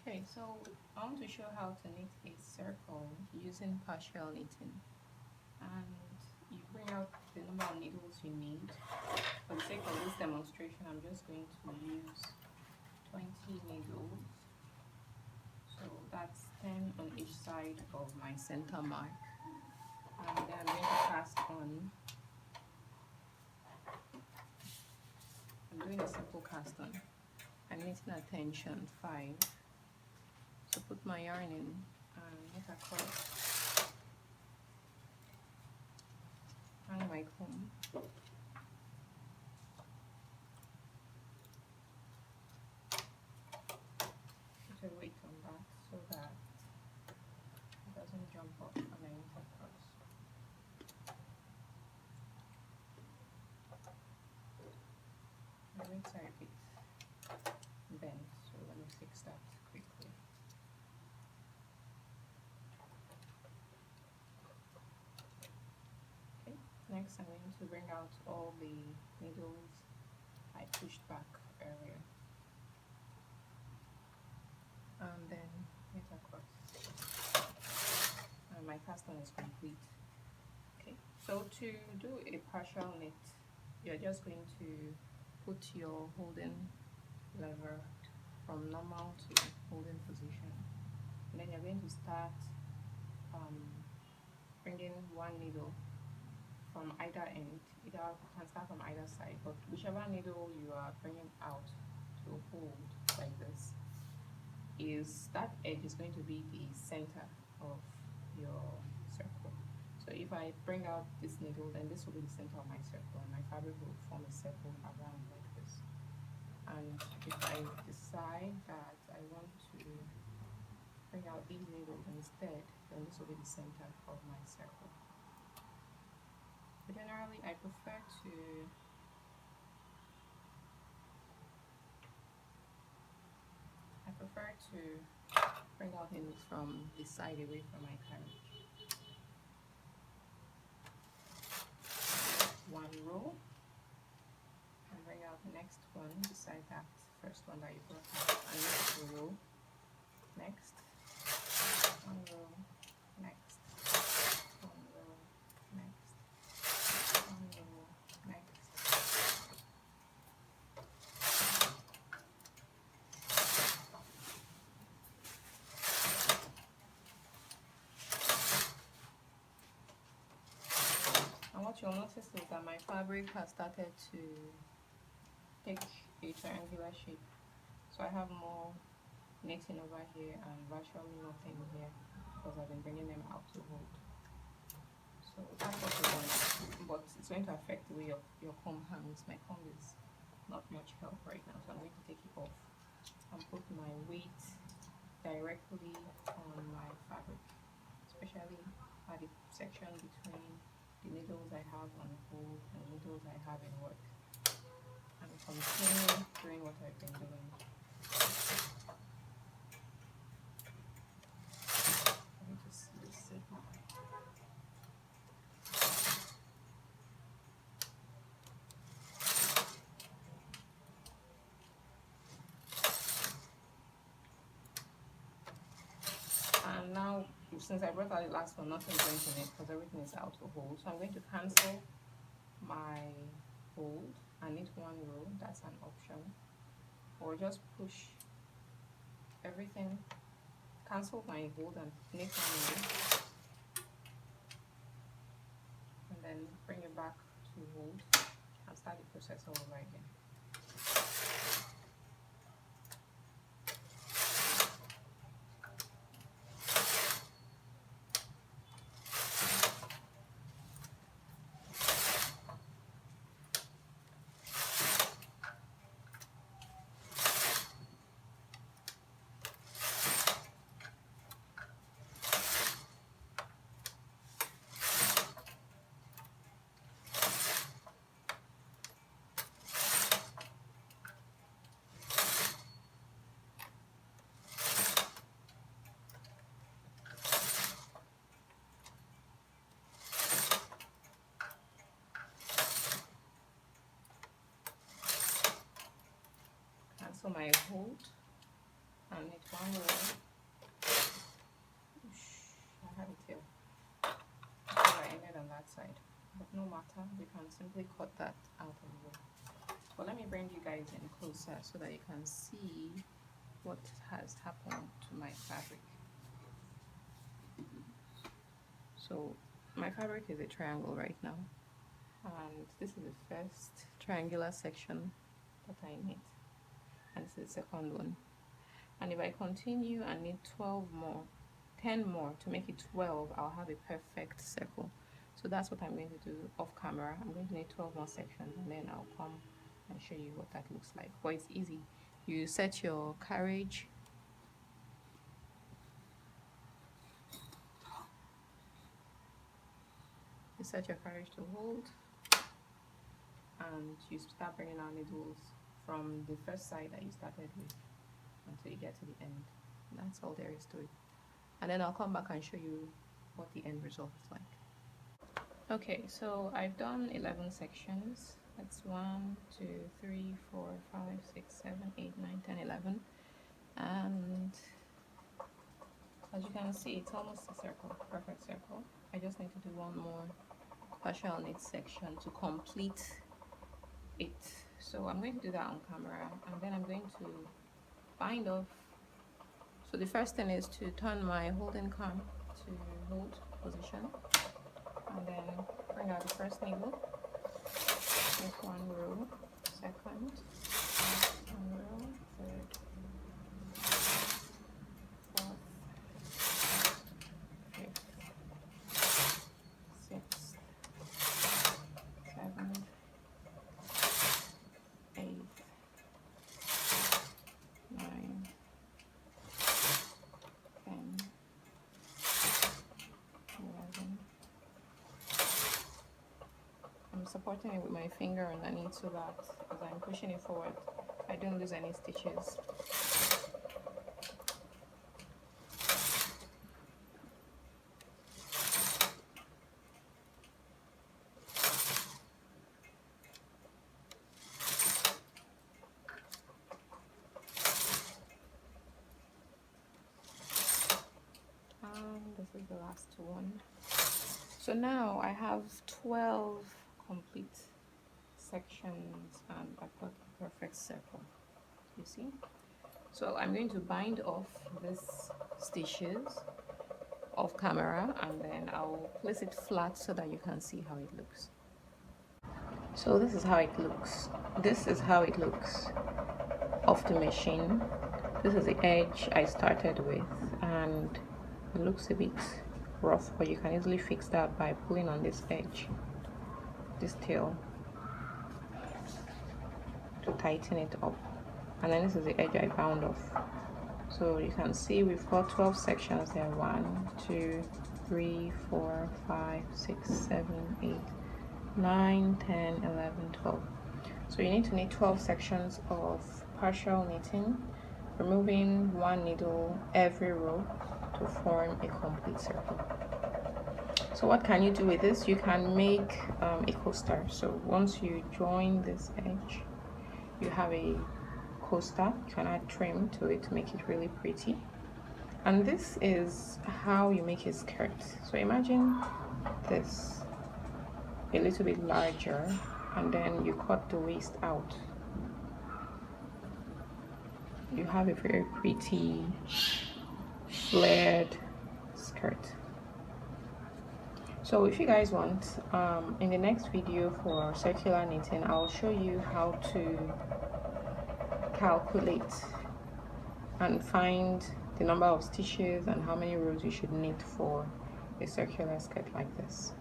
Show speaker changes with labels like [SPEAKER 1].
[SPEAKER 1] Okay, so I want to show how to knit a circle using partial knitting. And you bring out the number of needles you need. For the sake of this demonstration, I'm just going to use 20 needles. So that's 10 on each side of my center mark. And then I'm going to cast on. I'm doing a simple cast on. I'm knitting at tension 5. So put my yarn in and knit across. Hang my comb. Put a weight on that so that it doesn't jump off when I knit across. My weights are a bit bent, so let me fix that quickly. Okay, next I'm going to bring out all the needles I pushed back earlier. And then knit across. And my cast on is complete. Okay, so to do a partial knit, you're just going to put your holding lever from normal to holding position, and then you're going to start bringing one needle from either end. Either you can start from either side, but whichever needle you are bringing out to hold like this, is that edge is going to be the center of your circle. So if I bring out this needle, then this will be the center of my circle, and my fabric will form a circle around like this. And if I decide that I want to bring out these needles instead, then this will be the center of my circle. But generally, I prefer to bring out needles from the side away from my carriage. One row, and bring out the next one beside that first one that you brought out, and next row, next, one row, next, one row, next, one row, next. And what you'll notice is that my fabric has started to take a triangular shape. So I have more knitting over here and virtually nothing here because I've been bringing them out to hold. So that's what we want, but it's going to affect the way your comb hangs. My comb is not much help right now, so I'm going to take it off and put my weight directly on my fabric, especially at the section between the needles I have on hold and the needles I have in work, and continue doing what I've been doing. Let me just sit my and now, since I brought out the last one, nothing's going to knit because everything is out of hold. So I'm going to cancel my hold and knit one row. That's an option. Or just push everything, cancel my hold and knit one row, and then bring it back to hold and start the process all over again. Cancel my hold and knit one row. I have it here. So I ended on that side, but no matter, we can simply cut that out of the way. But let me bring you guys in closer so that you can see what has happened to my fabric. So my fabric is a triangle right now, and this is the first triangular section that I knit, and this is the second one. And if I continue and knit 12 more, 10 more to make it 12, I'll have a perfect circle. So that's what I'm going to do off camera. I'm going to knit 12 more sections, and then I'll come and show you what that looks like. But it's easy. You set your carriage, to hold, and you start bringing out needles from the first side that you started with until you get to the end. That's all there is to it. And then I'll come back and show you what the end result is like. Okay, so I've done 11 sections. That's 1, 2, 3, 4, 5, 6, 7, 8, 9, 10, 11. And as you can see, it's almost a circle, perfect circle. I just need to do one more partial knit section to complete it. So I'm going to do that on camera, and then I'm going to bind off. So the first thing is to turn my holding comb to hold position, and then bring out the first needle, make one row, second, one row, third, fourth, fifth, sixth, seventh, eighth, 9, 10, 11. I'm supporting it with my finger underneath so that as I'm pushing it forward, I don't lose any stitches. This is the last one. So now I have 12 complete sections, and I've got a perfect circle, you see. So I'm going to bind off these stitches off camera, and then I'll place it flat so that you can see how it looks. So this is how it looks. This is how it looks off the machine. This is the edge I started with, and it looks a bit rough, but you can easily fix that by pulling on this edge, this tail, to tighten it up. And then this is the edge I bound off. So you can see we've got 12 sections there. 1, 2, 3, 4, 5, 6, 7, 8, 9, 10, 11, 12. So you need to knit 12 sections of partial knitting, removing one needle every row to form a complete circle. So what can you do with this? You can make a coaster. So once you join this edge, you have a coaster. You can add trim to it to make it really pretty. And this is how you make a skirt. So imagine this a little bit larger, and then you cut the waist out. You have a very pretty flared skirt. So if you guys want, in the next video for circular knitting, I'll show you how to calculate and find the number of stitches and how many rows you should knit for a circular skirt like this.